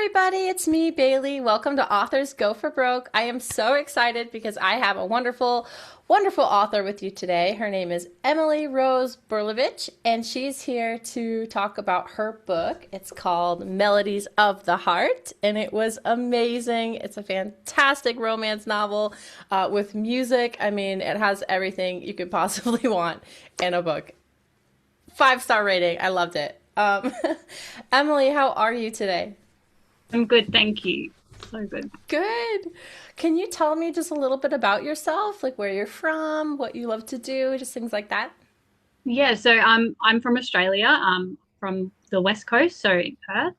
everybody, it's me, Bailey. Welcome to Authors Go for Broke. I am so excited because I have a wonderful, wonderful author with you today. Her name is Emily Rose Brlevich, and she's here to talk about her book. It's called Melodies of the Heart, and it was amazing. It's a fantastic romance novel with music. I mean, it has everything you could possibly want in a book. Five-star rating. I loved it. Emily, how are you today? I'm good, thank you. So good. Good. Can you tell me just a little bit about yourself, like where you're from, what you love to do, just things like that? Yeah, so I'm from Australia, from the West Coast, so in Perth.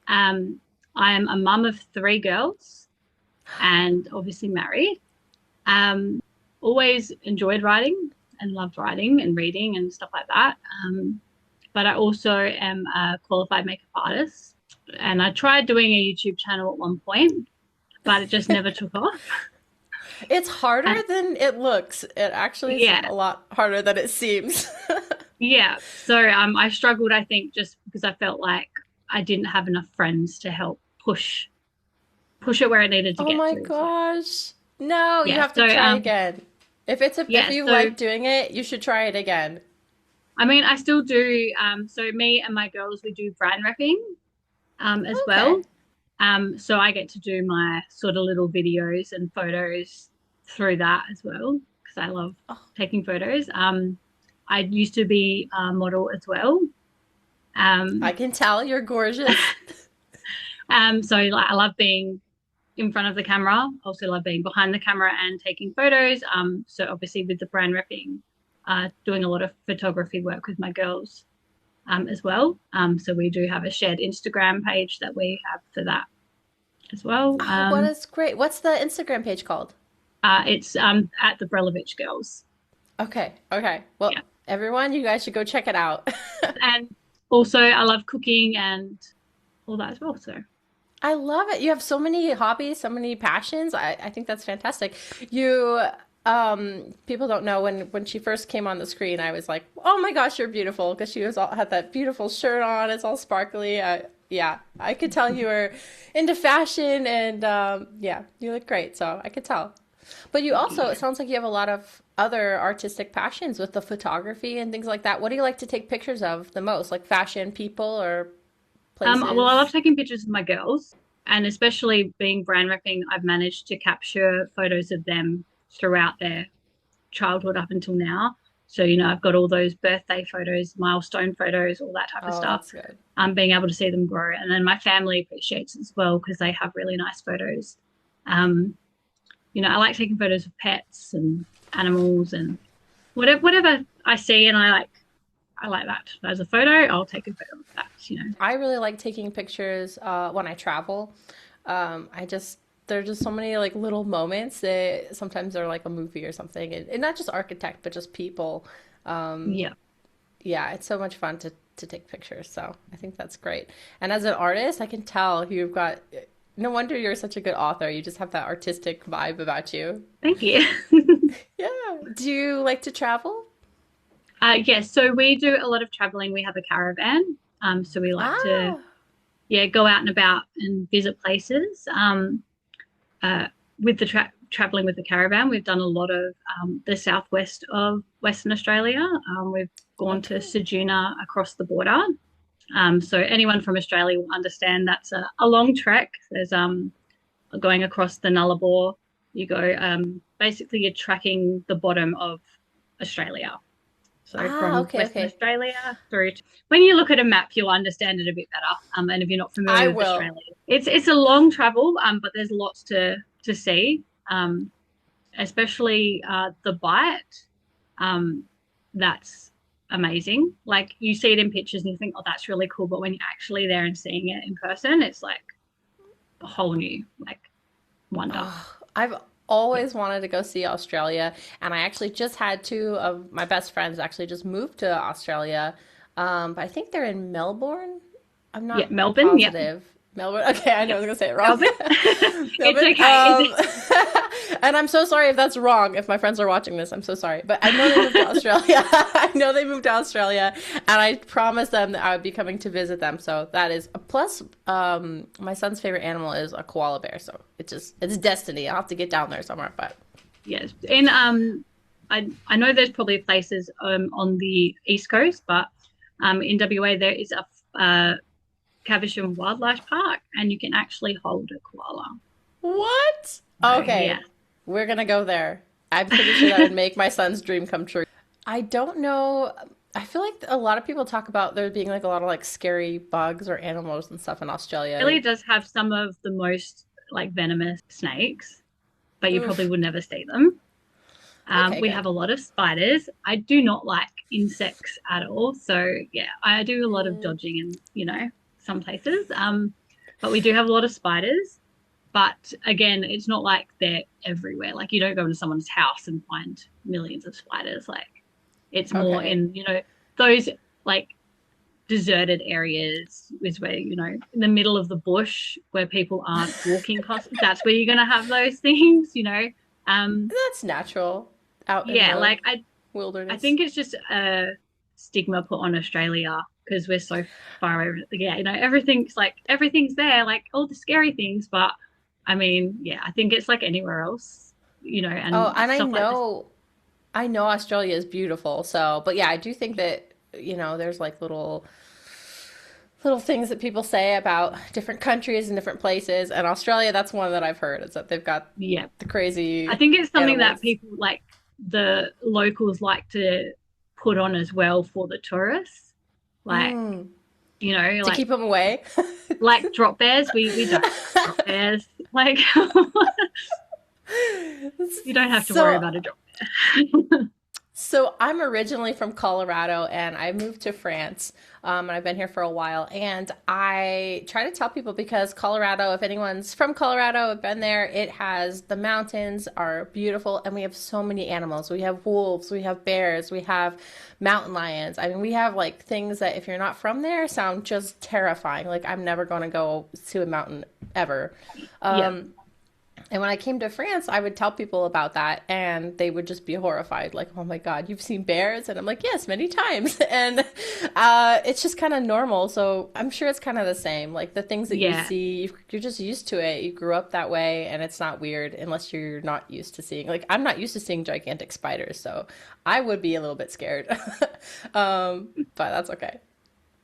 Um, I'm a mum of three girls and obviously married. Um, Always enjoyed writing and loved writing and reading and stuff like that. But I also am a qualified makeup artist, and I tried doing a YouTube channel at one point, but it just never took off. It's harder And than it looks. It actually is yeah, a lot harder than it seems. yeah. So I struggled, I think, just because I felt like I didn't have enough friends to help push it where it needed to Oh get my to. So gosh. No, you yeah. have to try again. If Yeah, you so like doing it, you should try it again. I mean I still do so me and my girls we do brand repping as Okay. well. So I get to do my sort of little videos and photos through that as well because I love Oh, taking photos. I used to be a model as well. I Um, can tell you're gorgeous. so like I love being in front of the camera. I also love being behind the camera and taking photos. So obviously with the brand repping, doing a lot of photography work with my girls as well. So we do have a shared Instagram page that we have for that as well. Oh, what is great. What's the Instagram page called? It's at the Brelevich girls. Okay, okay. Yeah. Well, everyone, you guys should go check it out. And also I love cooking and all that as well. So I love it. You have so many hobbies, so many passions. I think that's fantastic. You people don't know when she first came on the screen, I was like, "Oh my gosh, you're beautiful," because she was all had that beautiful shirt on. It's all sparkly. Yeah, I could tell you were into fashion and yeah, you look great. So I could tell. But you thank also, you. it sounds like you have a lot of other artistic passions with the photography and things like that. What do you like to take pictures of the most? Like fashion people or Well, I love places? taking pictures of my girls, and especially being brand repping, I've managed to capture photos of them throughout their childhood up until now. So, I've got all those birthday photos, milestone photos, all that type of Oh, stuff. that's good. Being able to see them grow. And then my family appreciates it as well because they have really nice photos. Um, I like taking photos of pets and animals and whatever I see and I like that. As a photo, I'll take a photo of that. I really like taking pictures when I travel. I just There's just so many like little moments that sometimes they're like a movie or something, and not just architect, but just people. Um, Yeah. yeah, it's so much fun to take pictures. So I think that's great. And as an artist, I can tell you've got. No wonder you're such a good author. You just have that artistic vibe about you. Thank you. Yeah. Do you like to travel? Yes, so we do a lot of traveling. We have a caravan. So we like to, Ah, yeah, go out and about and visit places. Uh, with the traveling with the caravan, we've done a lot of the southwest of Western Australia. We've gone to okay. Ceduna across the border. So anyone from Australia will understand that's a long trek. There's going across the Nullarbor. You go basically you're tracking the bottom of Australia. So Ah, from okay, Western okay. Australia through to, when you look at a map, you'll understand it a bit better. And if you're not I familiar with will. Australia, it's a long travel, but there's lots to see. Especially the Bight. Um, that's amazing. Like you see it in pictures and you think, oh, that's really cool. But when you're actually there and seeing it in person, it's like a whole new like wonder. Oh, I've Yeah. always wanted to go see Australia, and I actually just had two of my best friends actually just moved to Australia. But I think they're in Melbourne. I'm Yeah. not Melbourne. Yeah. positive. Melbourne. Okay, I know I Yep. was gonna say it wrong. Melbourne. It's Melbourne. okay. And I'm so sorry if that's wrong. If my friends are watching this, I'm so sorry. But I know they moved to Australia. I know they moved to Australia, and I promised them that I would be coming to visit them. So that is a plus. My son's favorite animal is a koala bear. So it's destiny. I'll have to get down there somewhere. But Yes. And I know there's probably places on the East Coast, but in WA there is a Caversham Wildlife Park, and you can actually hold a koala. what? So yeah, Okay, we're gonna go there. I'm pretty sure that would make my son's dream come true. I don't know. I feel like a lot of people talk about there being like a lot of like scary bugs or animals and stuff in it really Australia. does have some of the most like venomous snakes, but you probably Oof. would never see them. Okay, We have good. a lot of spiders. I do not like insects at all. So yeah, I do a lot of Mm, dodging in, some places. But we do have a lot of spiders. But again, it's not like they're everywhere. Like you don't go into someone's house and find millions of spiders. Like it's more okay. in, those like deserted areas is where, in the middle of the bush where people aren't walking past, that's where you're gonna have those things. Um, That's natural out in yeah, the like I wilderness. think it's just a stigma put on Australia because we're so far over. Yeah, everything's there, like all the scary things. But I mean, yeah, I think it's like anywhere else, Oh, and and stuff like this. I know Australia is beautiful. So, but yeah, I do think that, there's like little things that people say about different countries and different places. And Australia, that's one that I've heard is that they've got Yeah, the I crazy think it's something that animals. people like the locals like to put on as well for the tourists, like Mm, you know, to like keep them away. like drop bears. We don't have drop bears. Like you don't have to worry So about a drop bear. So I'm originally from Colorado and I moved to France. And I've been here for a while. And I try to tell people because Colorado, if anyone's from Colorado, have been there, it has the mountains are beautiful and we have so many animals. We have wolves, we have bears, we have mountain lions. I mean, we have like things that if you're not from there sound just terrifying. Like I'm never going to go to a mountain ever. Yeah. And when I came to France, I would tell people about that, and they would just be horrified, like, "Oh my God, you've seen bears?" And I'm like, "Yes, many times." And it's just kind of normal. So I'm sure it's kind of the same. Like the things that you Yeah. see, you're just used to it. You grew up that way, and it's not weird unless you're not used to seeing. Like I'm not used to seeing gigantic spiders, so I would be a little bit scared. But that's okay.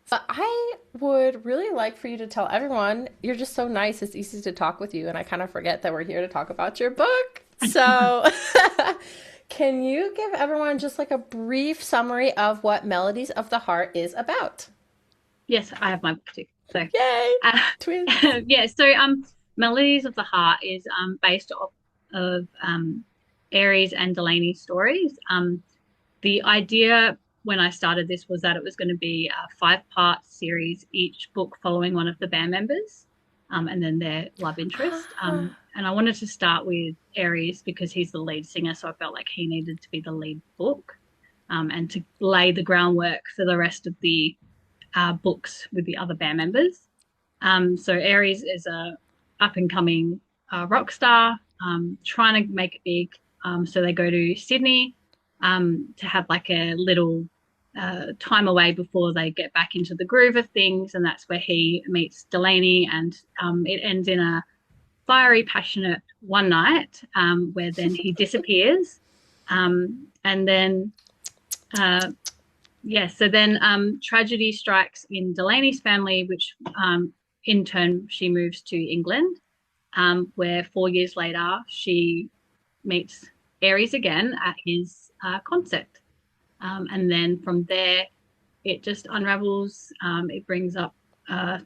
But I would really like for you to tell everyone you're just so nice. It's easy to talk with you, and I kind of forget that we're here to talk about your book. So, can you give everyone just like a brief summary of what Melodies of the Heart is about? Yes, I have my book too. So, Yay! uh, Twins. yeah. So, Melodies of the Heart is based off of Aries and Delaney's stories. The idea when I started this was that it was going to be a five-part series, each book following one of the band members, and then their love interest. Ah, And I wanted to start with Aries because he's the lead singer, so I felt like he needed to be the lead book, and to lay the groundwork for the rest of the books with the other band members. So Aries is a up and coming rock star, trying to make it big. So they go to Sydney to have like a little time away before they get back into the groove of things, and that's where he meets Delaney, and it ends in a fiery, passionate one night where then he disappears, and then yeah, so then tragedy strikes in Delaney's family, which in turn she moves to England, where 4 years later she meets Aries again at his concert. And then from there, it just unravels. It brings up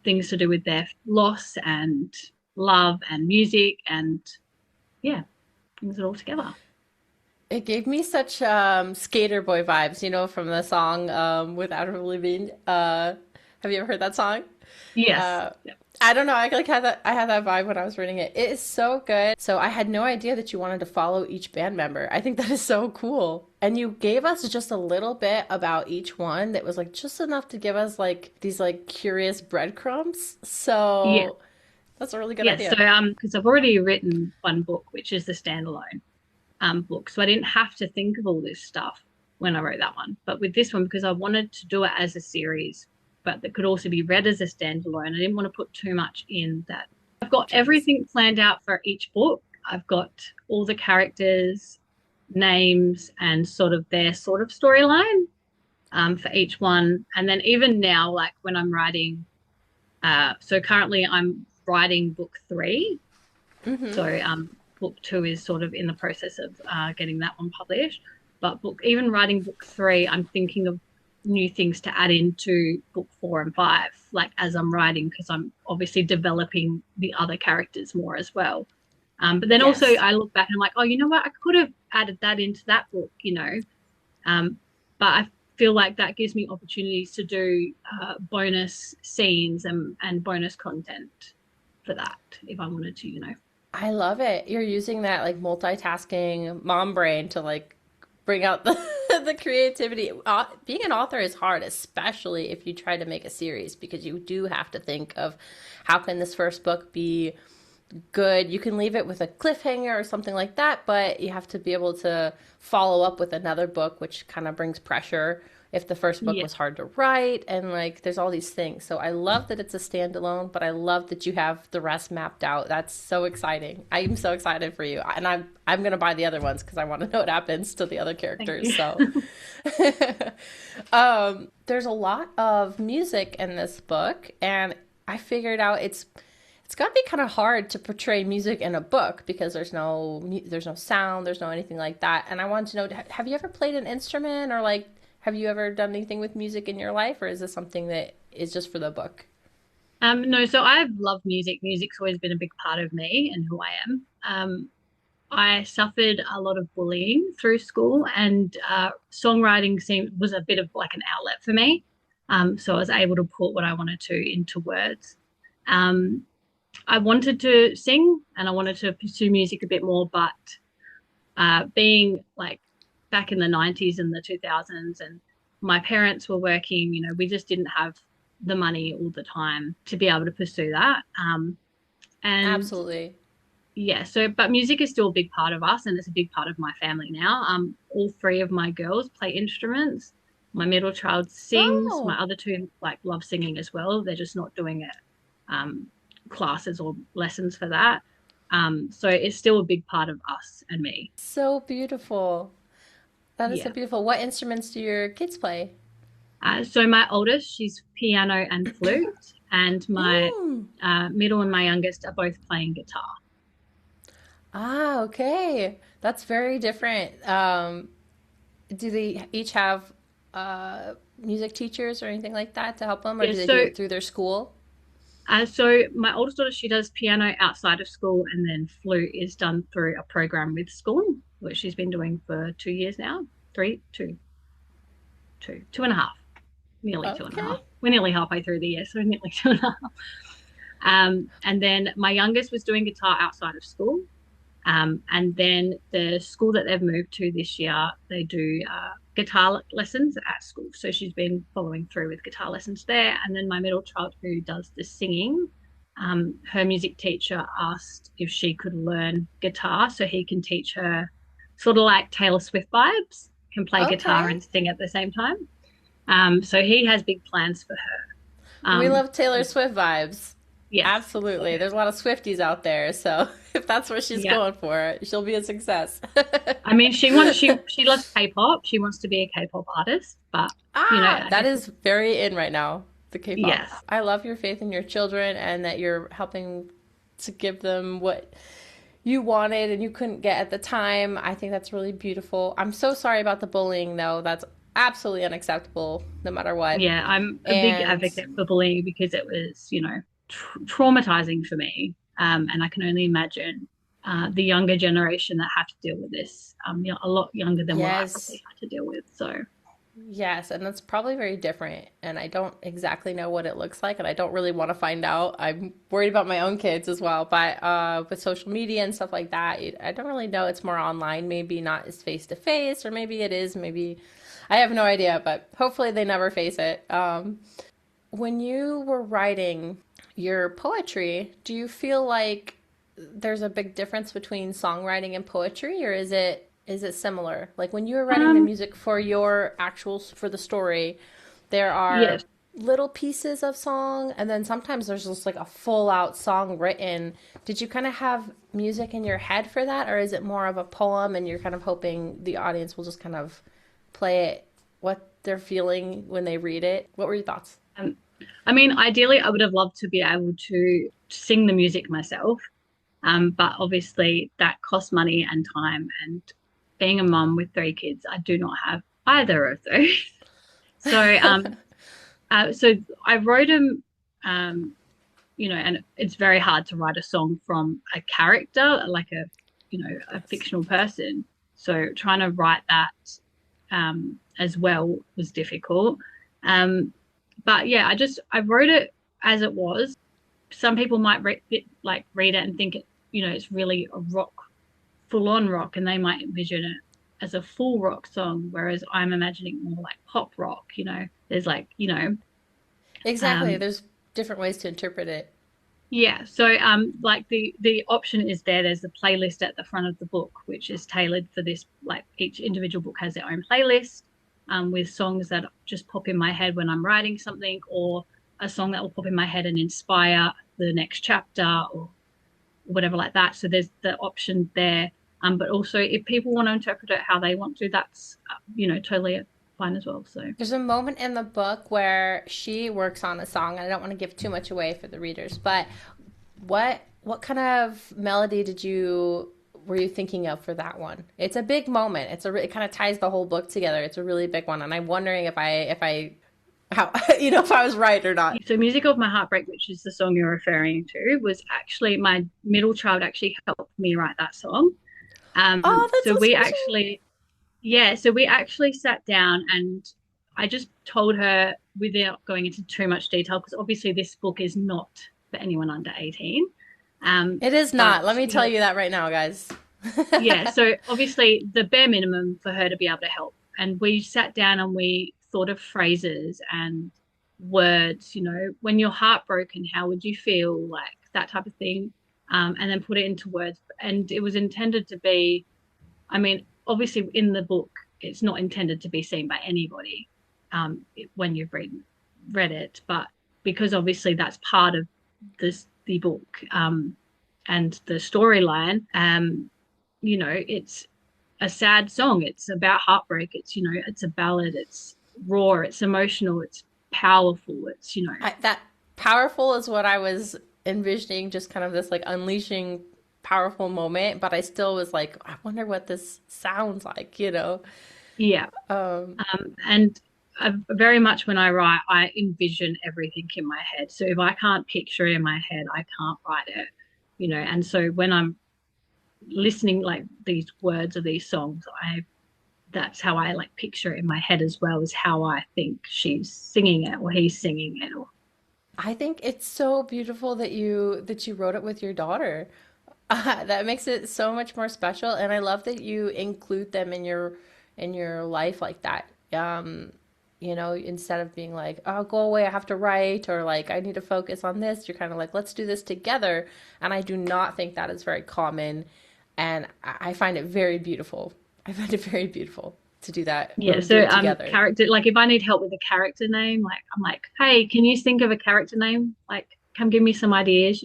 things to do with their loss and love and music, and yeah, brings it all together. it gave me such Skater Boy vibes, from the song with Avril Lavigne. Have you ever heard that song? Yes. Uh, Yep. I don't know. I like had that. I had that vibe when I was reading it. It is so good. So I had no idea that you wanted to follow each band member. I think that is so cool. And you gave us just a little bit about each one that was like just enough to give us like these like curious breadcrumbs. Yeah. So That's a really good Yes, so idea. because I've already written one book, which is the standalone book, so I didn't have to think of all this stuff when I wrote that one. But with this one, because I wanted to do it as a series, but that could also be read as a standalone, I didn't want to put too much in that. I've got Chunks. everything planned out for each book. I've got all the characters, names, and sort of their sort of storyline for each one. And then even now, like when I'm writing, so currently I'm writing book three. Mm-hmm. So book two is sort of in the process of getting that one published. But even writing book three, I'm thinking of new things to add into book four and five, like as I'm writing, because I'm obviously developing the other characters more as well. But then also Yes. I look back and I'm like, oh, you know what? I could have added that into that book, you know. Um, but I feel like that gives me opportunities to do bonus scenes and bonus content for that if I wanted to, you know. I love it. You're using that like multitasking mom brain to like bring out the the creativity. Being an author is hard, especially if you try to make a series because you do have to think of how can this first book be good. You can leave it with a cliffhanger or something like that, but you have to be able to follow up with another book, which kind of brings pressure if the first book Yeah. was hard to write. And like, there's all these things. So I love that it's a standalone, but I love that you have the rest mapped out. That's so exciting. I'm so excited for you. And I'm going to buy the other ones because I want to know what happens to the other Thank characters. you. So there's a lot of music in this book, and I figured out it's got to be kind of hard to portray music in a book because there's no sound, there's no anything like that. And I wanted to know, have you ever played an instrument or like have you ever done anything with music in your life, or is this something that is just for the book? No, so I've loved music. Music's always been a big part of me and who I am. I suffered a lot of bullying through school, and songwriting was a bit of like an outlet for me. So I was able to put what I wanted to into words. Um, I wanted to sing and I wanted to pursue music a bit more, but being like back in the 90s and the 2000s, and my parents were working, you know, we just didn't have the money all the time to be able to pursue that. And Absolutely. yeah, so but music is still a big part of us and it's a big part of my family now. All three of my girls play instruments. My middle child sings. My Oh, other two like love singing as well. They're just not doing it classes or lessons for that. So it's still a big part of us and me. so beautiful. That is so Yeah. beautiful. What instruments do your kids play? So my oldest, she's piano and flute, and my Mm. middle and my youngest are both playing guitar. Ah, okay. That's very different. Do they each have music teachers or anything like that to help them, or Yeah, do they do so it through their school? so my oldest daughter, she does piano outside of school, and then flute is done through a program with school, which she's been doing for 2 years now. Three, two, two, 2.5, nearly two and a Okay. half. We're nearly halfway through the year, so nearly 2.5. And then my youngest was doing guitar outside of school. And then the school that they've moved to this year, they do guitar lessons at school. So she's been following through with guitar lessons there. And then my middle child, who does the singing, her music teacher asked if she could learn guitar so he can teach her, sort of like Taylor Swift vibes, can play guitar Okay. and sing at the same time. So he has big plans for her. We love Taylor So Swift vibes. yes, so Absolutely. There's a lot of Swifties out there, so if that's what she's yeah. going for, she'll be a success. I mean, she loves K-pop. She wants to be a K-pop artist, but you know, Ah, I that guess is very in right now, the K-pop. yes, I love your faith in your children and that you're helping to give them what you wanted and you couldn't get at the time. I think that's really beautiful. I'm so sorry about the bullying, though. That's absolutely unacceptable, no matter what. yeah. I'm a big And advocate for bullying because it was, you know, traumatizing for me, and I can only imagine the younger generation that have to deal with this. You know, a lot younger than what I yes, probably had to deal with. So yes, and that's probably very different. And I don't exactly know what it looks like, and I don't really want to find out. I'm worried about my own kids as well. But with social media and stuff like that, I don't really know. It's more online, maybe not as face to face, or maybe it is. Maybe I have no idea. But hopefully, they never face it. When you were writing your poetry, do you feel like there's a big difference between songwriting and poetry, or is it similar? Like when you were writing the Um, music for your actual for the story, there yes. are little pieces of song, and then sometimes there's just like a full out song written. Did you kind of have music in your head for that, or is it more of a poem and you're kind of hoping the audience will just kind of play it what they're feeling when they read it? What were your thoughts? Um, I mean, ideally, I would have loved to be able to sing the music myself. But obviously, that costs money and time. And being a mum with three kids, I do not have either of those. So, so I wrote them, um, and it's very hard to write a song from a character, like a Yes. fictional person. So trying to write that as well was difficult. Um, but yeah, I wrote it as it was. Some people might read it and think it's really a rock, full on rock, and they might envision it as a full rock song, whereas I'm imagining more like pop rock. There's Exactly. um, There's different ways to interpret it. yeah. So like the option is there. There's a playlist at the front of the book, which is tailored for this. Like each individual book has their own playlist, with songs that just pop in my head when I'm writing something, or a song that will pop in my head and inspire the next chapter, or whatever like that. So there's the option there. But also if people want to interpret it how they want to, that's totally fine as well. So There's a moment in the book where she works on a song, and I don't want to give too much away for the readers, but what kind of melody did you were you thinking of for that one? It's a big moment. It kind of ties the whole book together. It's a really big one, and I'm wondering if I how if I was right or not. so Music of My Heartbreak, which is the song you're referring to, was actually my middle child actually helped me write that song. Oh, that's So so we special. actually so we actually sat down and I just told her without going into too much detail, because obviously this book is not for anyone under 18. It is not. Let But me tell you that right now, guys. yeah, so obviously the bare minimum for her to be able to help. And we sat down and we thought of phrases and words, when you're heartbroken, how would you feel? Like that type of thing. And then put it into words. And it was intended to be, I mean, obviously in the book, it's not intended to be seen by anybody when you've read it, but because obviously that's part of the book and the storyline, it's a sad song. It's about heartbreak. It's a ballad. It's raw. It's emotional. It's powerful. That powerful is what I was envisioning, just kind of this like unleashing powerful moment, but I still was like, I wonder what this sounds like. Yeah. Um, And very much when I write, I envision everything in my head. So if I can't picture it in my head, I can't write it. And so when I'm listening like these words of these songs, that's how I like picture it in my head as well as how I think she's singing it or he's singing it. Or I think it's so beautiful that you wrote it with your daughter. That makes it so much more special, and I love that you include them in your life like that. Instead of being like, "Oh, go away, I have to write," or like, "I need to focus on this," you're kind of like, "Let's do this together." And I do not think that is very common, and I find it very beautiful. I find it very beautiful to do that when yeah, we do so it together. character, like if I need help with a character name, like I'm like, hey, can you think of a character name? Like, come give me some ideas.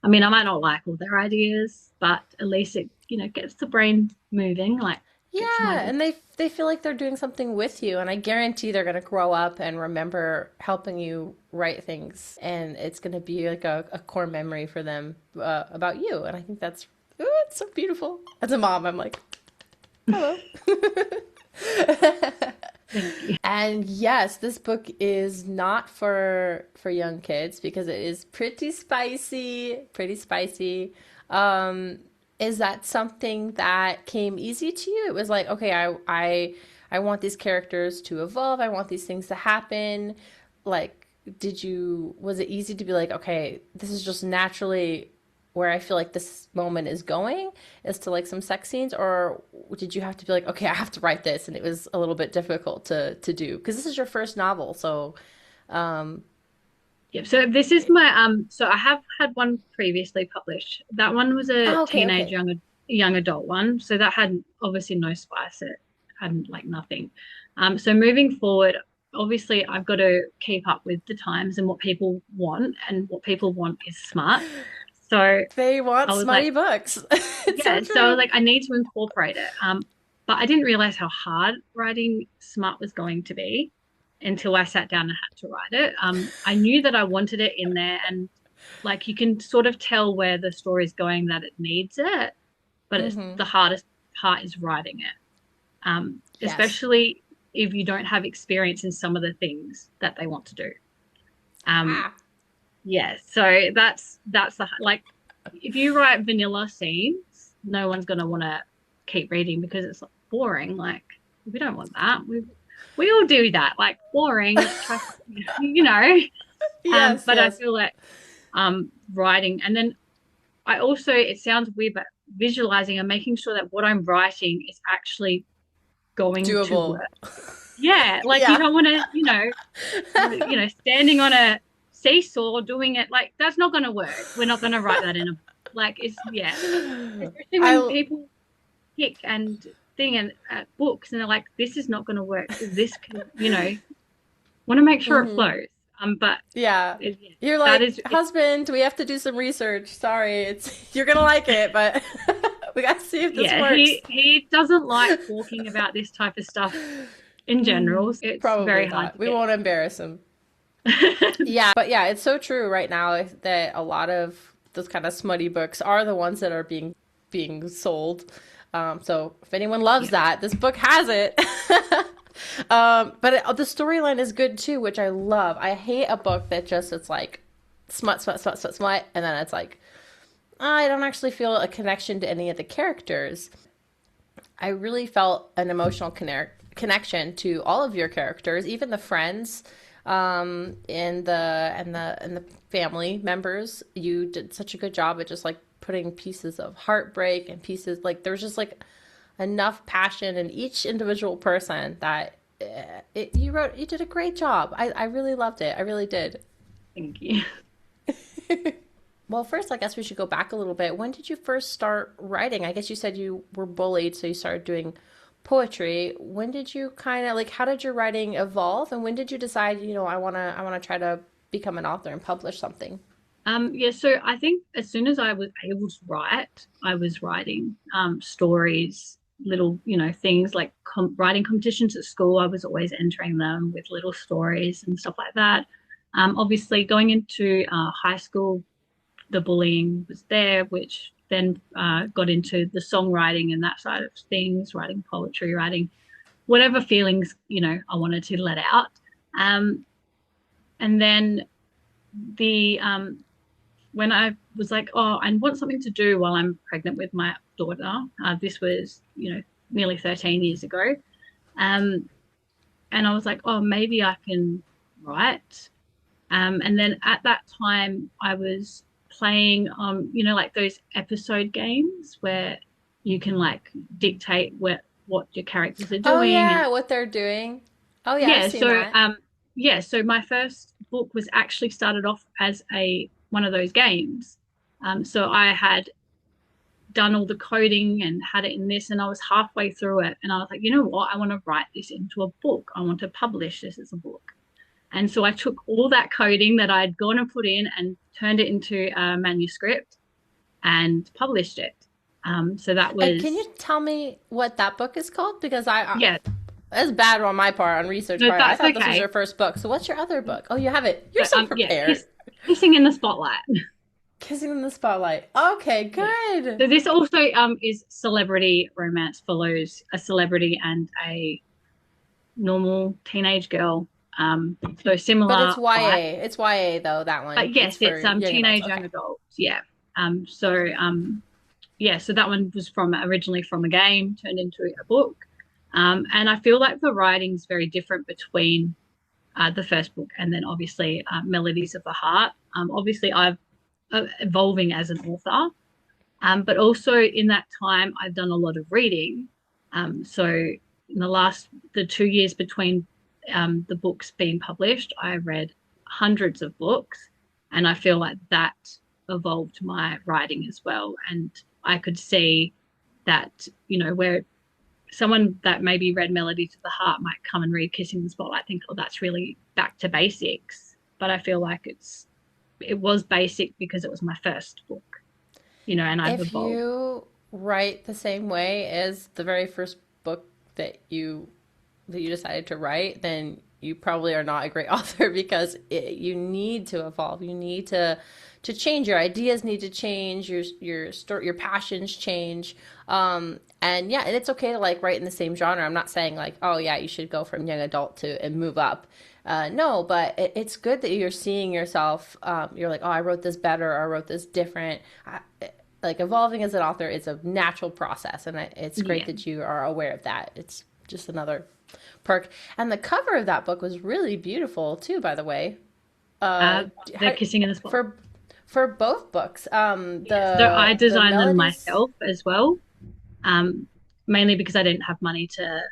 I mean, I might not like all their ideas, but at least it, gets the brain moving, like get some Yeah, ideas. and they feel like they're doing something with you, and I guarantee they're gonna grow up and remember helping you write things, and it's gonna be like a core memory for them about you. And I think that's it's so beautiful. As a mom, I'm like, hello. Thank you. And yes, this book is not for young kids because it is pretty spicy, pretty spicy. Um, is that something that came easy to you? It was like, okay, I want these characters to evolve. I want these things to happen. Like, was it easy to be like, okay, this is just naturally where I feel like this moment is going is to like some sex scenes, or did you have to be like, okay, I have to write this, and it was a little bit difficult to do because this is your first novel, so um, Yep. So this is my so I have had one previously published. That one was a Oh, okay, teenage okay. young adult one. So that had obviously no spice. It had like nothing. So moving forward, obviously I've got to keep up with the times and what people want, and what people want is smart. So They want I was like, smutty books. It's so yeah, so I was true. like, I need to incorporate it. But I didn't realize how hard writing smart was going to be until I sat down and had to write it. I knew that I wanted it in there, and like you can sort of tell where the story's going that it needs it, but it's Mm-hmm. the hardest part is writing it. Yes. Especially if you don't have experience in some of the things that they want to do. Um, Ah. yeah, so that's the like if you write vanilla scenes, no one's gonna want to keep reading because it's like boring. Like we don't want that. We all do that. Like boring. Try, you know. Yes, But I yes. feel like writing, and then I also it sounds weird, but visualizing and making sure that what I'm writing is actually going to Doable. work. Yeah, like you Yeah. don't want to, standing on a seesaw doing it like that's not going to work. We're not going to write that in a like it's yeah, especially when I people pick and thing and books and they're like this is not going to work. This can want to make sure it mhm. flows. But Yeah. yeah, You're that like, is it's husband, we have to do some research. Sorry, it's you're gonna like it, but we gotta see if this yeah works. he doesn't like talking about this type of stuff in general. It's Probably very hard not. to We get won't embarrass him. in. Yeah, but yeah, it's so true right now that a lot of those kind of smutty books are the ones that are being sold. So if anyone loves Yeah. that, this book has it. The storyline is good too, which I love. I hate a book that just it's like smut, smut, smut, smut, smut, and then it's like I don't actually feel a connection to any of the characters. I really felt an emotional connection to all of your characters, even the friends, and the family members. You did such a good job at just like putting pieces of heartbreak and pieces like there was just like enough passion in each individual person that you did a great job. I really loved it. I really did. Thank you. Well, first, I guess we should go back a little bit. When did you first start writing? I guess you said you were bullied, so you started doing poetry. When did you kind of like how did your writing evolve and when did you decide, I want to try to become an author and publish something? Yeah, so I think as soon as I was able to write, I was writing stories, little, things like writing competitions at school. I was always entering them with little stories and stuff like that. Obviously, going into high school, the bullying was there, which then got into the songwriting and that side of things, writing poetry, writing whatever feelings, I wanted to let out. Um, and then the when I was like, oh, I want something to do while I'm pregnant with my daughter. This was, nearly 13 years ago. Um, and I was like, oh, maybe I can write. And then at that time, I was playing, like those episode games where you can like dictate what your characters are Oh doing. And yeah, what they're doing. Oh yeah, I've yeah, seen so that. so my first book was actually started off as a one of those games. So I had done all the coding and had it in this, and I was halfway through it, and I was like, you know what? I want to write this into a book. I want to publish this as a book. And so I took all that coding that I'd gone and put in and turned it into a manuscript and published it. So that And can was you tell me what that book is called? Because yeah, that's bad on my part, on research no, part. I that's thought this was your okay. first book. So what's your other book? Oh, you have it. You're So so yeah, prepared. kissing in the spotlight. Kissing in the spotlight. Okay, Yeah. good. So this also is celebrity romance, follows a celebrity and a normal teenage girl. So But similar it's vibe. YA. It's YA though, that one. But It's yes, for it's young adults. teenage young Okay. adults. Yeah. Yeah, so that one was from originally from a game turned into a book. And I feel like the writing's very different between the first book and then obviously Melodies of the Heart. Obviously, I've evolving as an author, but also in that time, I've done a lot of reading. So in the 2 years between the books being published, I read hundreds of books, and I feel like that evolved my writing as well. And I could see that, where someone that maybe read Melodies of the Heart might come and read Kissing the Spotlight, think, oh, that's really back to basics. But I feel like it was basic because it was my first book, and I've If evolved. you write the same way as the very first book that you decided to write, then you probably are not a great author because you need to evolve. You need to change. Your ideas need to change. Your story, your passions change. And yeah, and it's okay to like write in the same genre. I'm not saying like, oh yeah, you should go from young adult to and move up. No, but it's good that you're seeing yourself. You're like, oh, I wrote this better, or I wrote this different. Like evolving as an author is a natural process, and it's great Yeah. that you are aware of that. It's just another perk. And the cover of that book was really beautiful too, by the way. Uh, The how, Kissing in the Spotlight. for for both books, Yeah. So I the designed them melodies. myself as well, um, mainly because I didn't have money to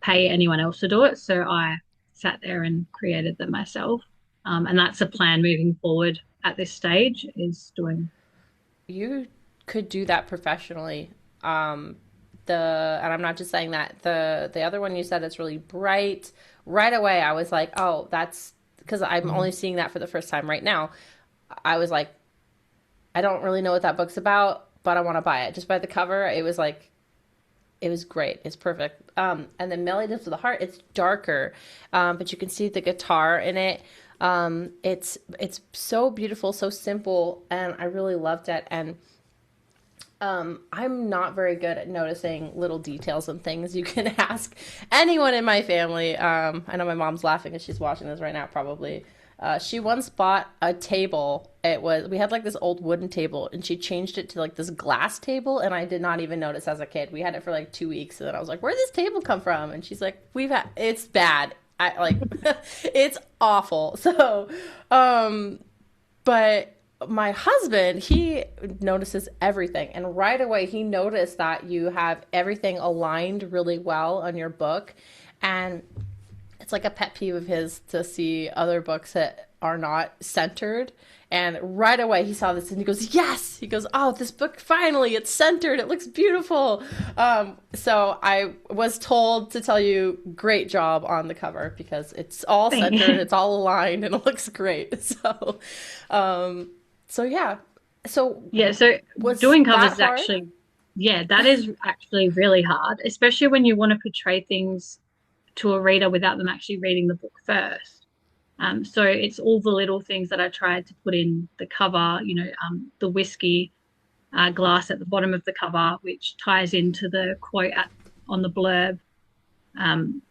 pay anyone else to do it. So I sat there and created them myself. And that's a plan moving forward at this stage is doing. You could do that professionally. Um, and I'm not just saying that the other one you said it's really bright. Right away, I was like, oh, that's because I'm only seeing that for the first time right now. I was like, I don't really know what that book's about, but I want to buy it. Just by the cover, it was like, it was great. It's perfect. And then Melodies of the Heart, it's darker, but you can see the guitar in it. It's so beautiful, so simple, and I really loved it. And I'm not very good at noticing little details and things. You can ask anyone in my family. I know my mom's laughing as she's watching this right now, probably. She once bought a table. We had like this old wooden table, and she changed it to like this glass table, and I did not even notice as a kid. We had it for like 2 weeks, and then I was like, "Where'd this table come from?" And she's like, It's bad. I like, it's awful. So, but my husband, he notices everything. And right away, he noticed that you have everything aligned really well on your book. And it's like a pet peeve of his to see other books that are not centered. And right away, he saw this and he goes, "Yes!" He goes, "Oh, this book finally, it's centered. It looks beautiful." So I was told to tell you, great job on the cover because it's all centered, Thing. it's all aligned, and it looks great. Um, so yeah. So Yeah, so was doing covers that is hard? actually, yeah, that is actually really hard, especially when you want to portray things to a reader without them actually reading the book first. So it's all the little things that I tried to put in the cover, the whiskey glass at the bottom of the cover, which ties into the quote on the blurb,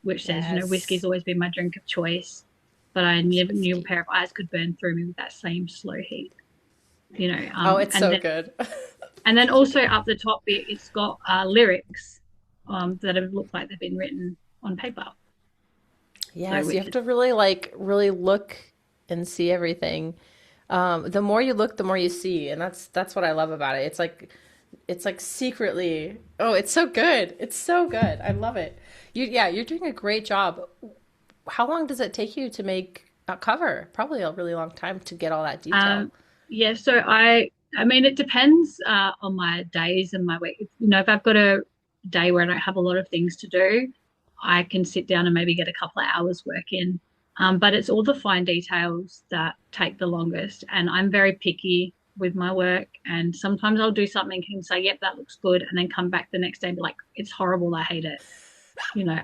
which says, whiskey's Yes. always been my drink of choice, but I never knew a Whiskey. pair of eyes could burn through me with that same slow heat, Oh, it's and so then good. So also good. up the top it's got lyrics that have looked like they've been written on paper. So Yes, you which have is to really like really look and see everything. The more you look, the more you see, and that's what I love about it. It's like secretly, oh, it's so good. It's so good. I love it. Yeah, you're doing a great job. How long does it take you to make a cover? Probably a really long time to get all that detail. yeah. So I mean it depends on my days and my week. If I've got a day where I don't have a lot of things to do, I can sit down and maybe get a couple of hours work in. But it's all the fine details that take the longest, and I'm very picky with my work. And sometimes I'll do something and say, "Yep, that looks good," and then come back the next day and be like, "It's horrible. I hate it.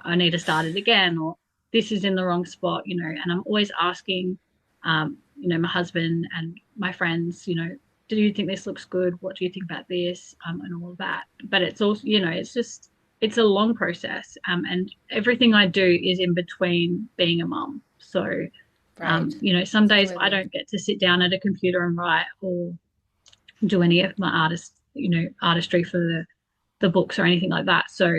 I need to start it again," or "This is in the wrong spot," and I'm always asking, my husband and my friends, do you think this looks good? What do you think about this? And all of that. But it's also, it's a long process. And everything I do is in between being a mum. So, Right. some Same days with I me. don't get to sit down at a computer and write or do any of my artistry for the books or anything like that. So,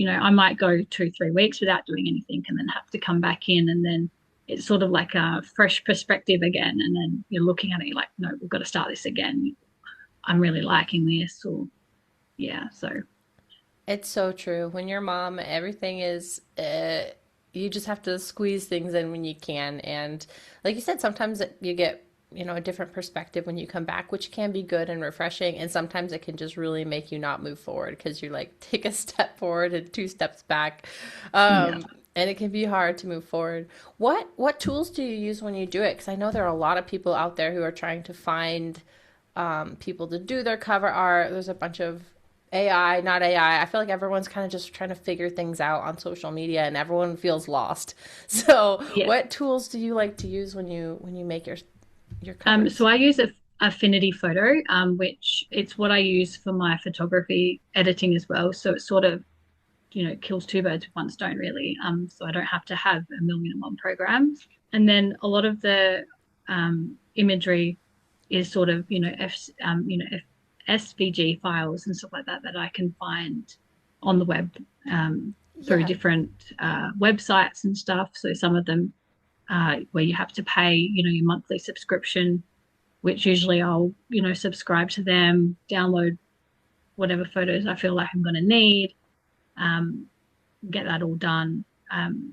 I might go 2, 3 weeks without doing anything and then have to come back in, and then it's sort of like a fresh perspective again. And then you're looking at it, you're like, no, we've got to start this again. I'm really liking this, or yeah. So It's so true. When you're mom, everything is. you just have to squeeze things in when you can. And like you said, sometimes you get, a different perspective when you come back, which can be good and refreshing. And sometimes it can just really make you not move forward because you're like, take a step forward and two steps back. Yeah. And it can be hard to move forward. What tools do you use when you do it? Because I know there are a lot of people out there who are trying to find people to do their cover art. There's a bunch of AI, not AI. I feel like everyone's kind of just trying to figure things out on social media, and everyone feels lost. So, Yeah. what tools do you like to use when you make your So covers? I use a Affinity Photo, which it's what I use for my photography editing as well. So it sort of, kills two birds with one stone, really. So I don't have to have a million and one programs. And then a lot of the imagery is sort of, SVG files and stuff like that that I can find on the web through Yeah, different websites and stuff. So some of them where you have to pay, your monthly subscription, which usually I'll, subscribe to them, download whatever photos I feel like I'm going to need, um, get that all done.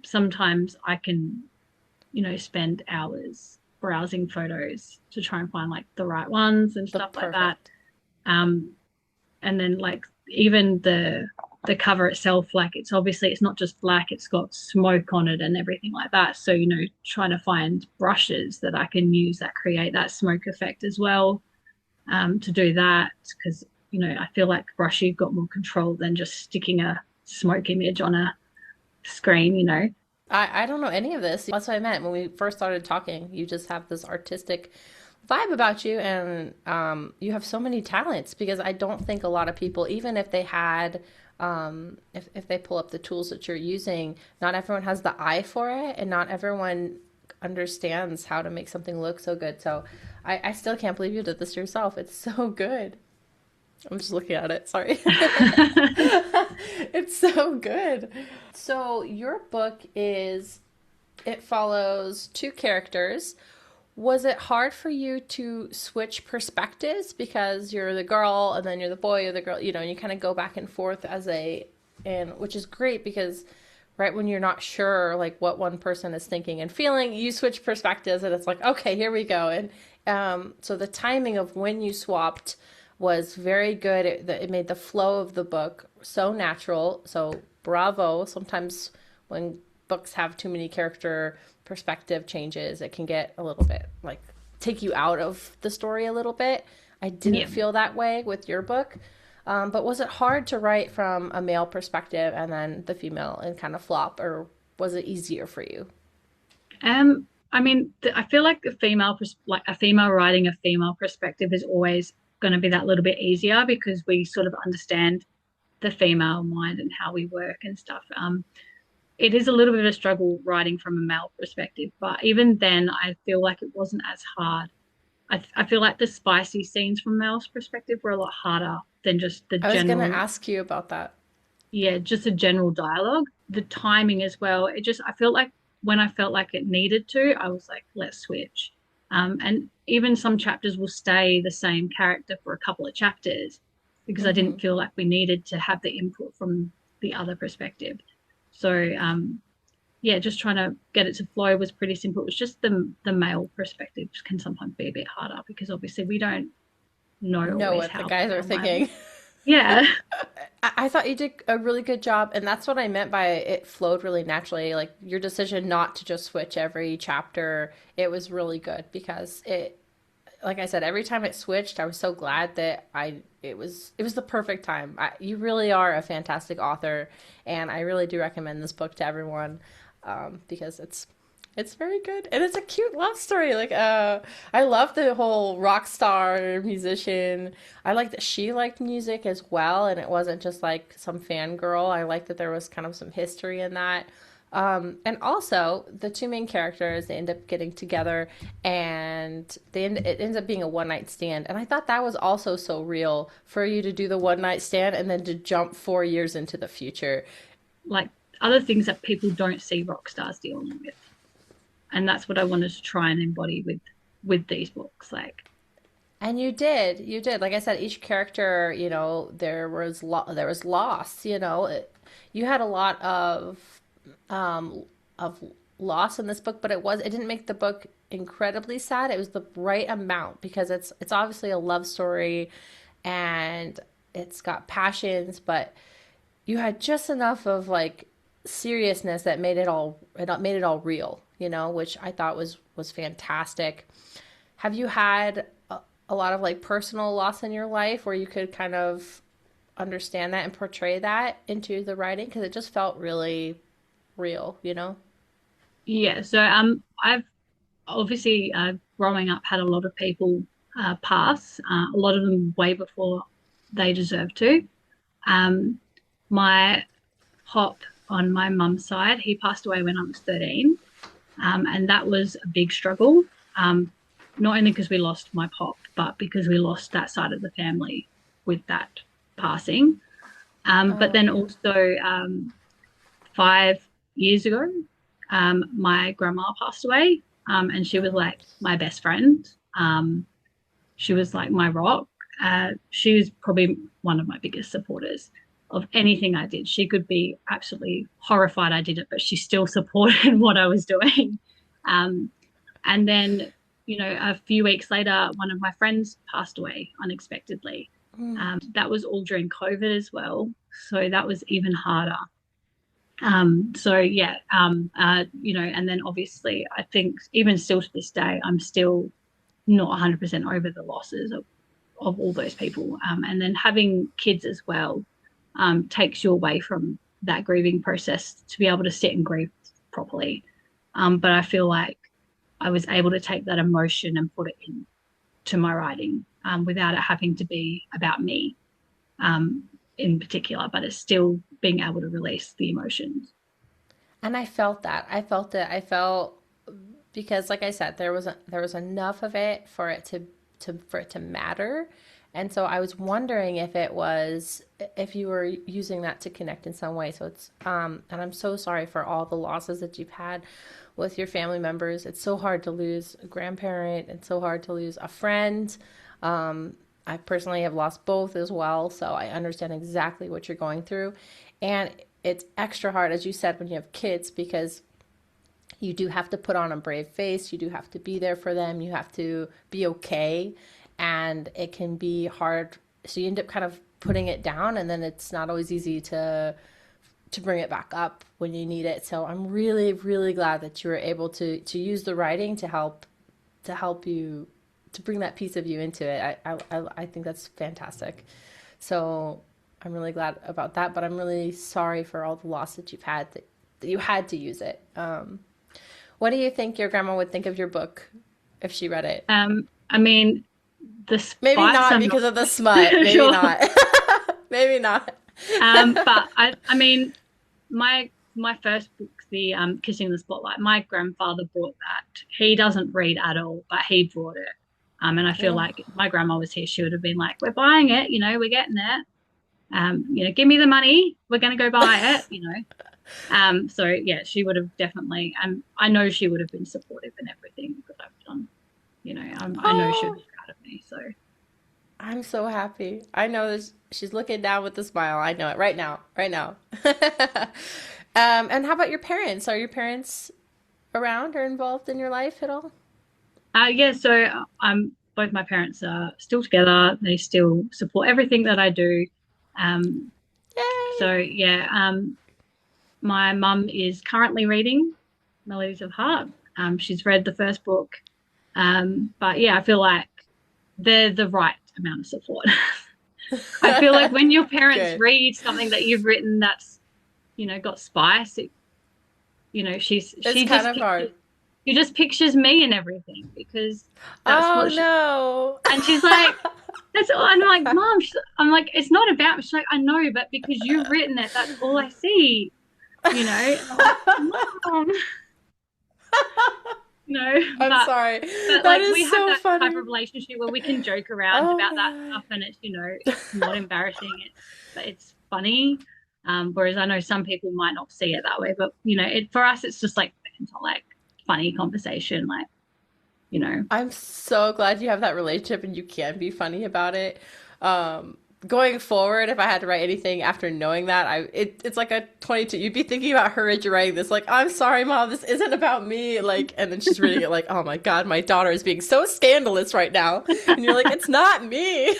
Sometimes I can, spend hours browsing photos to try and find like the right ones and the stuff like that. perfect. Um, and then like even the cover itself, like it's not just black, it's got smoke on it and everything like that. So, trying to find brushes that I can use that create that smoke effect as well, to do that. Because, I feel like brush, you've got more control than just sticking a smoke image on a screen. I don't know any of this. That's what I meant when we first started talking. You just have this artistic vibe about you, and you have so many talents because I don't think a lot of people, even if they had, if they pull up the tools that you're using, not everyone has the eye for it, and not everyone understands how to make something look so good. So I still can't believe you did this yourself. It's so good. I'm just looking at it. Sorry. It's so good. So your book it follows two characters. Was it hard for you to switch perspectives because you're the girl and then you're the boy or the girl, and you kind of go back and forth and which is great because right when you're not sure like what one person is thinking and feeling, you switch perspectives and it's like, okay, here we go. And so the timing of when you swapped was very good. It made the flow of the book so natural. So bravo. Sometimes when books have too many character perspective changes, it can get a little bit like take you out of the story a little bit. I didn't Yeah. feel that way with your book. But was it hard to write from a male perspective and then the female and kind of flop, or was it easier for you? I mean, I feel like like a female writing a female perspective is always going to be that little bit easier because we sort of understand the female mind and how we work and stuff. It is a little bit of a struggle writing from a male perspective, but even then, I feel like it wasn't as hard. I feel like the spicy scenes from a male's perspective were a lot harder than just the I was going to general, ask you about that. yeah, just a general dialogue. The timing as well. I felt like when I felt like it needed to, I was like, let's switch. And even some chapters will stay the same character for a couple of chapters because I Hmm. didn't feel like we needed to have the input from the other perspective. So, yeah, just trying to get it to flow was pretty simple. It was just the male perspective can sometimes be a bit harder because obviously we don't know Know always what the how guys are our mind. thinking. Yeah, I thought you did a really good job, and that's what I meant by it flowed really naturally. Like your decision not to just switch every chapter, it was really good because like I said, every time it switched, I was so glad that it was the perfect time. You really are a fantastic author, and I really do recommend this book to everyone because it's very good and it's a cute love story. Like I love the whole rock star musician. I like that she liked music as well, and it wasn't just like some fangirl. I like that there was kind of some history in that. And also, the two main characters they end up getting together, and it ends up being a one night stand. And I thought that was also so real for you to do the one night stand and then to jump 4 years into the future. like other things that people don't see rock stars dealing with, and that's what I wanted to try and embody with these books. Like, And you did. Like I said, each character, there was loss. You had a lot of of loss in this book, but it didn't make the book incredibly sad. It was the right amount because it's obviously a love story and it's got passions, but you had just enough of like seriousness that made it all real, which I thought was fantastic. Have you had a lot of like personal loss in your life where you could kind of understand that and portray that into the writing? Because it just felt really real. Yeah, so I've obviously growing up had a lot of people pass, a lot of them way before they deserve to. Um, my pop on my mum's side, he passed away when I was 13, and that was a big struggle. Um, Not only because we lost my pop, but because we lost that side of the family with that passing. But Oh then yeah. also 5 years ago, my grandma passed away, and she was Oh, like my best friend. She was like my rock. She was probably one of my biggest supporters of anything I did. She could be absolutely horrified I did it, but she still supported what I was doing. Um, and then, a few weeks later, one of my friends passed away unexpectedly. That was all during COVID as well. So that was even harder. So yeah, and then obviously I think even still to this day, I'm still not 100% over the losses of all those people. And then having kids as well takes you away from that grieving process to be able to sit and grieve properly. But I feel like I was able to take that emotion and put it into my writing without it having to be about me um, in particular, but it's still being able to release the emotions. and I felt that. I felt it. I felt because like I said, there was enough of it for it to matter. And so I was wondering if you were using that to connect in some way. So it's and I'm so sorry for all the losses that you've had with your family members. It's so hard to lose a grandparent. It's so hard to lose a friend. I personally have lost both as well, so I understand exactly what you're going through. And it's extra hard, as you said, when you have kids because you do have to put on a brave face. You do have to be there for them. You have to be okay. And it can be hard. So you end up kind of putting it down, and then it's not always easy to bring it back up when you need it. So I'm really, really glad that you were able to use the writing to help you to bring that piece of you into it. I think that's fantastic. So I'm really glad about that, but I'm really sorry for all the loss that you've had that you had to use it. What do you think your grandma would think of your book if she read it? I mean, the Maybe spice not I'm because not of the smut. Maybe sure. not. Maybe not. But I mean, my first book, the Kissing the Spotlight, my grandfather brought that. He doesn't read at all, but he brought it. And I feel Oh. like if my grandma was here, she would have been like, "We're buying it, we're getting there. Give me the money, we're gonna go buy it." So yeah, she would have definitely, and I know she would have been supportive in everything that I've done. I know she would Oh, be proud of me. So I'm so happy. I know this. She's looking down with a smile. I know it right now. Right now. And how about your parents? Are your parents around or involved in your life at all? yeah, so both my parents are still together. They still support everything that I do. Um, Yay! so yeah, my mum is currently reading Melodies of Heart. She's read the first book. But yeah, I feel like they're the right amount of support. I feel like when your parents Good. read something that you've written that's, got spice, It's kind of hard. she just pictures me and everything because that's Oh what she, no. and she's like, that's all. And I'm like, Mom, I'm like, it's not about me. She's like, I know, but because you've written it, that's all I see, And I'm like, Mom, I'm but sorry. That like we is have so that type of funny. relationship where we can joke around Oh about my that God. stuff and it's not embarrassing. It's funny. Whereas I know some people might not see it that way, but for us it's just like like funny conversation, like. I'm so glad you have that relationship and you can be funny about it. going forward, if I had to write anything after knowing that, it's like a 22. You'd be thinking about her as you're writing this, like, I'm sorry, mom, this isn't about me. Like, and then she's reading it like, oh my God, my daughter is being so scandalous right now. And you're like, it's not me.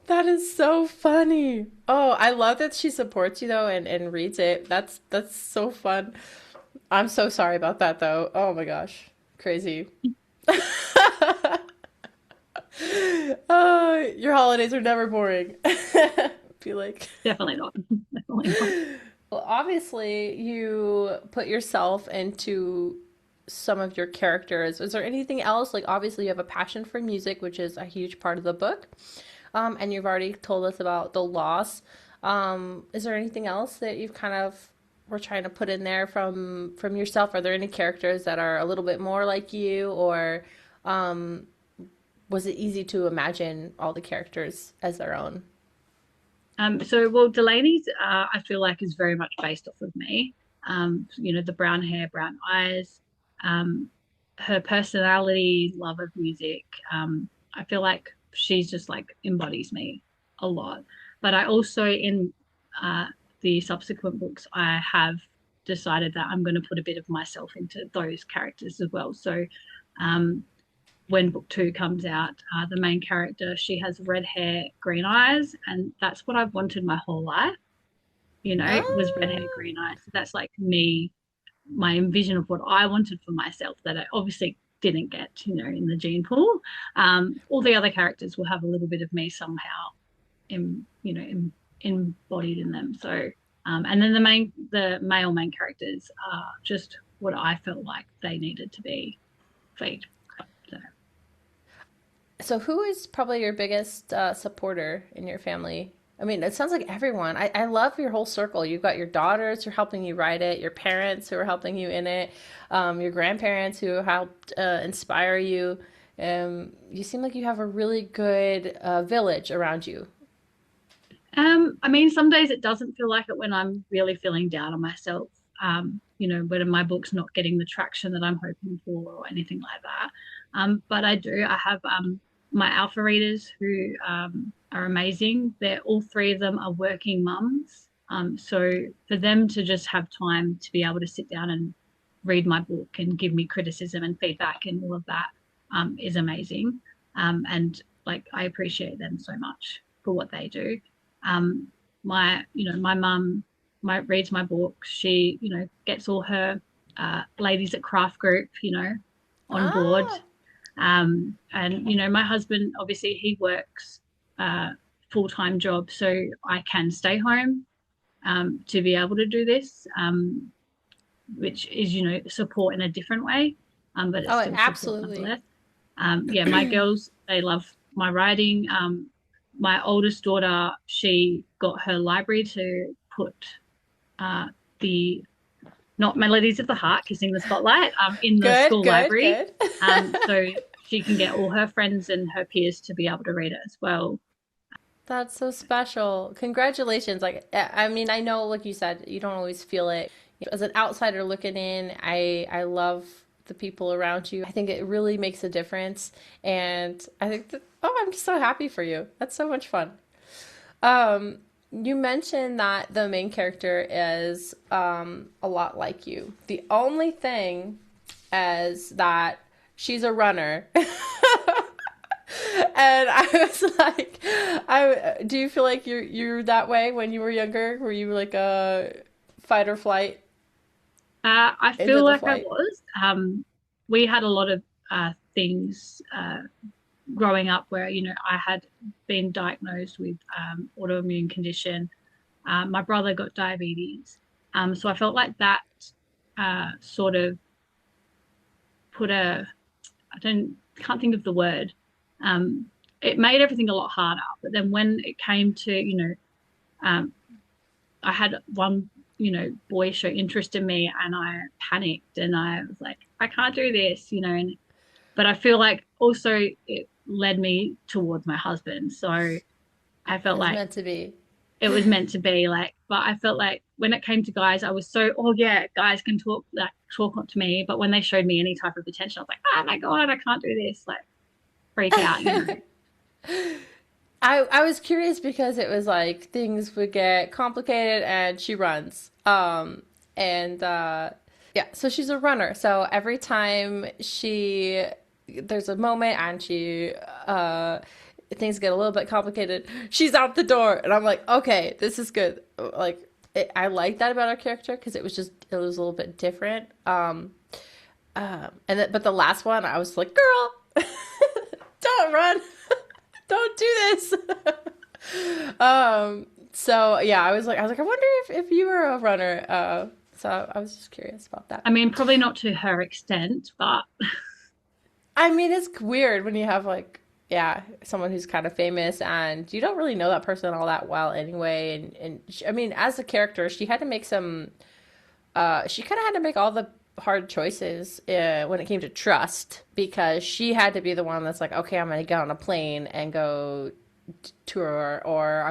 That is so funny. Oh, I love that she supports you though and reads it. That's so fun. I'm so sorry about that though. Oh my gosh. Crazy. Your holidays are never boring. I feel like. Definitely not. Definitely not. Well, obviously, you put yourself into some of your characters. Is there anything else? Like, obviously, you have a passion for music, which is a huge part of the book. And you've already told us about the loss. Is there anything else that you've kind of were trying to put in there from yourself? Are there any characters that are a little bit more like you, or um, was it easy to imagine all the characters as their own? Well, Delaney's, I feel like is very much based off of me. The brown hair, brown eyes, um, her personality, love of music. I feel like she's just like embodies me a lot. But I also, in uh, the subsequent books, I have decided that I'm going to put a bit of myself into those characters as well. So, um, when book two comes out, the main character, she has red hair, green eyes, and that's what I've wanted my whole life, was red hair, Oh, green eyes. So that's like me, my envision of what I wanted for myself that I obviously didn't get, in the gene pool. All the other characters will have a little bit of me somehow embodied in them. So, and then the male main characters are just what I felt like they needed to be feed. So, so who is probably your biggest supporter in your family? I mean, it sounds like everyone. I love your whole circle. You've got your daughters who are helping you write it, your parents who are helping you in it, your grandparents who helped inspire you. You seem like you have a really good village around you. I mean, some days it doesn't feel like it when I'm really feeling down on myself. When my book's not getting the traction that I'm hoping for or anything like that. But I do. I have my alpha readers who are amazing. They're all three of them are working mums. So for them to just have time to be able to sit down and read my book and give me criticism and feedback and all of that is amazing. And like I appreciate them so much for what they do. Um, my mum reads my book. She, gets all her ladies at craft group, on board. Ah, And my husband obviously he works full-time job, so I can stay home to be able to do this, which is support in a different way, but it's oh, still support absolutely. nonetheless. Yeah, my girls they love my writing. My oldest daughter, she got her library to put uh, the not Melodies of the Heart, Kissing the Spotlight, in the Good, school good, library, good. so she can get all her friends and her peers to be able to read it as well. That's so special. Congratulations. Like, I mean, I know, like you said, you don't always feel it. As an outsider looking in, I love the people around you. I think it really makes a difference. And I think that, oh, I'm just so happy for you. That's so much fun. You mentioned that the main character is a lot like you. The only thing is that she's a runner. And I was like, I do you feel like you're that way when you were younger? Were you like a fight or flight I into feel the like I flight? was. We had a lot of things growing up where I had been diagnosed with autoimmune condition. My brother got diabetes, so I felt like that sort of put a I don't can't think of the word. Um, it made everything a lot harder. But then when it came to um, I had one boy show interest in me, and I panicked, and I was like, I can't do this, but I feel like also it led me towards my husband. So I It felt was like meant to be. it was meant to be like, but I felt like when it came to guys, I was so, oh yeah, guys can talk to me. But when they showed me any type of attention, I was like, oh my God, I can't do this. Like freak out. I was curious because it was like things would get complicated and she runs. And yeah, so she's a runner. So every time there's a moment and things get a little bit complicated, she's out the door. And I'm like, okay, this is good. Like, I like that about our character because it was a little bit different. But the last one, I was like, girl, don't run. Don't do this. So yeah, I was like, I wonder if you were a runner. So I was just curious about that. I mean, probably not to her extent, but I mean, it's weird when you have like, yeah, someone who's kind of famous and you don't really know that person all that well anyway. I mean, as a character, she had to make she kind of had to make all the hard choices when it came to trust because she had to be the one that's like, okay, I'm gonna get on a plane and go tour, or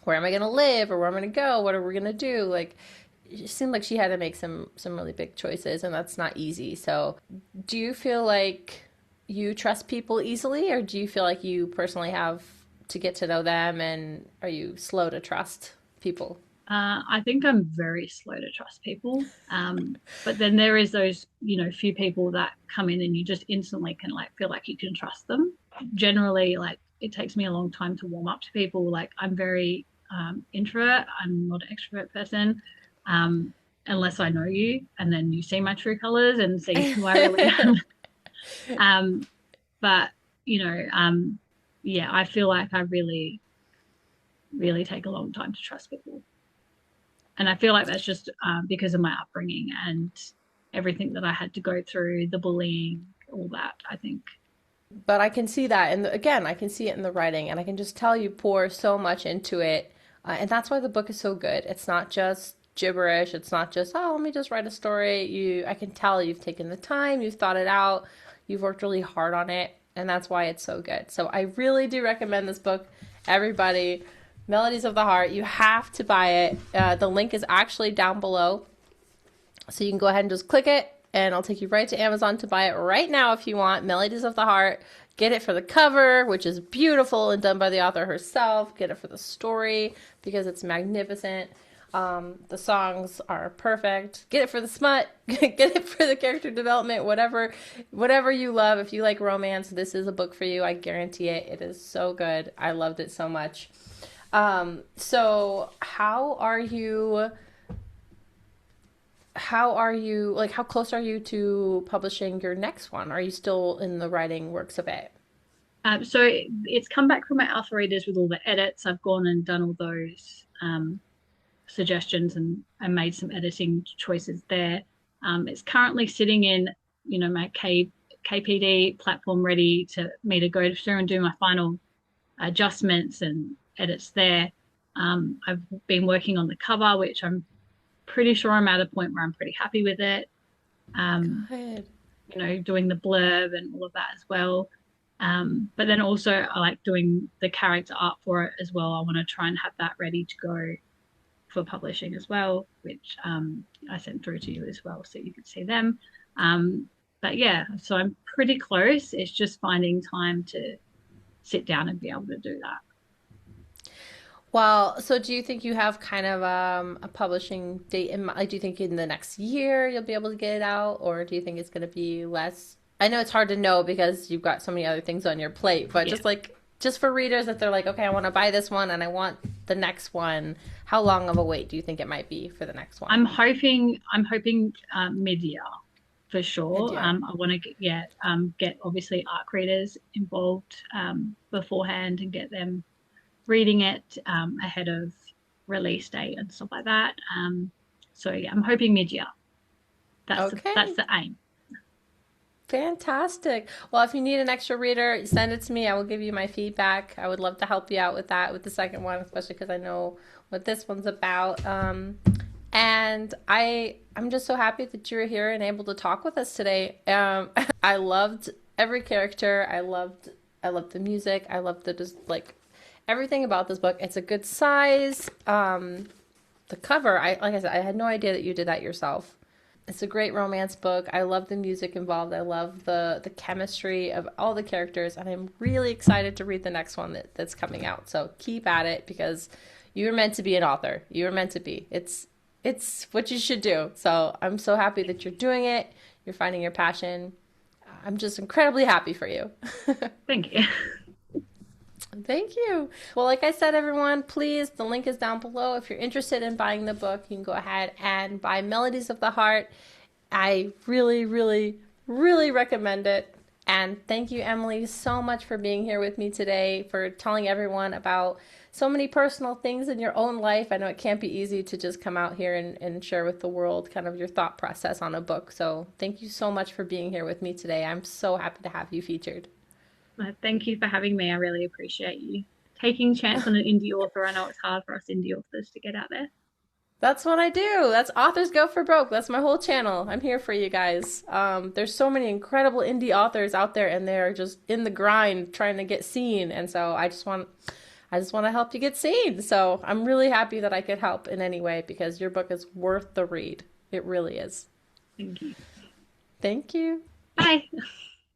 where am I gonna live, or where am I gonna go? What are we gonna do? Like, it seemed like she had to make some really big choices, and that's not easy. So, do you feel like you trust people easily, or do you feel like you personally have to get to know them, and are you slow to trust people? I think I'm very slow to trust people. But then there is those, few people that come in and you just instantly can like feel like you can trust them. Generally, like it takes me a long time to warm up to people. Like I'm very introvert. I'm not an extrovert person. Unless I know you and then you see my true colors and see who I really am. Um, but yeah, I feel like I really, really take a long time to trust people. And I feel like that's just because of my upbringing and everything that I had to go through, the bullying, all that, I think. But I can see that, and again, I can see it in the writing, and I can just tell you pour so much into it, and that's why the book is so good. It's not just gibberish. It's not just, oh, let me just write a story. I can tell you've taken the time, you've thought it out, you've worked really hard on it, and that's why it's so good. So I really do recommend this book, everybody. Melodies of the Heart. You have to buy it. The link is actually down below, so you can go ahead and just click it, and I'll take you right to Amazon to buy it right now if you want. Melodies of the Heart. Get it for the cover, which is beautiful and done by the author herself. Get it for the story because it's magnificent. The songs are perfect. Get it for the smut. Get it for the character development. Whatever you love. If you like romance, this is a book for you. I guarantee it. It is so good. I loved it so much. So how close are you to publishing your next one? Are you still in the writing works of it? So it's come back from my alpha readers with all the edits. I've gone and done all those suggestions and made some editing choices there. It's currently sitting in, my KPD platform ready to me to go through and do my final adjustments and edits there. I've been working on the cover, which I'm pretty sure I'm at a point where I'm pretty happy with it. Good. Doing the blurb and all of that as well. But then also I like doing the character art for it as well. I want to try and have that ready to go for publishing as well, which I sent through to you as well so you could see them. But yeah, so I'm pretty close. It's just finding time to sit down and be able to do that. Well, so do you think you have kind of a publishing date in mind? Like, do you think in the next year you'll be able to get it out, or do you think it's going to be less? I know it's hard to know because you've got so many other things on your plate, but Yeah. just for readers that they're like, okay, I want to buy this one and I want the next one. How long of a wait do you think it might be for the next one? I'm hoping mid-year for Good sure. year. I want to get obviously ARC readers involved beforehand and get them reading it ahead of release date and stuff like that. So yeah, I'm hoping mid-year. That's Okay. the aim. Fantastic. Well, if you need an extra reader, send it to me. I will give you my feedback. I would love to help you out with that, with the second one, especially because I know what this one's about. And I'm just so happy that you're here and able to talk with us today. I loved every character. I loved the music. I loved the just like everything about this book. It's a good size. The cover, like I said, I had no idea that you did that yourself. It's a great romance book. I love the music involved. I love the chemistry of all the characters, and I'm really excited to read the next one that's coming out. So keep at it because you were meant to be an author. You were meant to be. It's what you should do. So I'm so happy that you're doing it. You're finding your passion. I'm just incredibly happy for you. Thank you. Thank you. Well, like I said, everyone, please, the link is down below. If you're interested in buying the book, you can go ahead and buy Melodies of the Heart. I really, really, really recommend it. And thank you, Emily, so much for being here with me today, for telling everyone about so many personal things in your own life. I know it can't be easy to just come out here and share with the world kind of your thought process on a book. So thank you so much for being here with me today. I'm so happy to have you featured. Thank you for having me. I really appreciate you taking a chance on an indie author. I know it's hard for us indie authors to get out there. That's what I do. That's Authors Go for Broke. That's my whole channel. I'm here for you guys. There's so many incredible indie authors out there, and they're just in the grind trying to get seen. And so I just want to help you get seen. So I'm really happy that I could help in any way because your book is worth the read. It really is. Thank you. Thank you. Bye.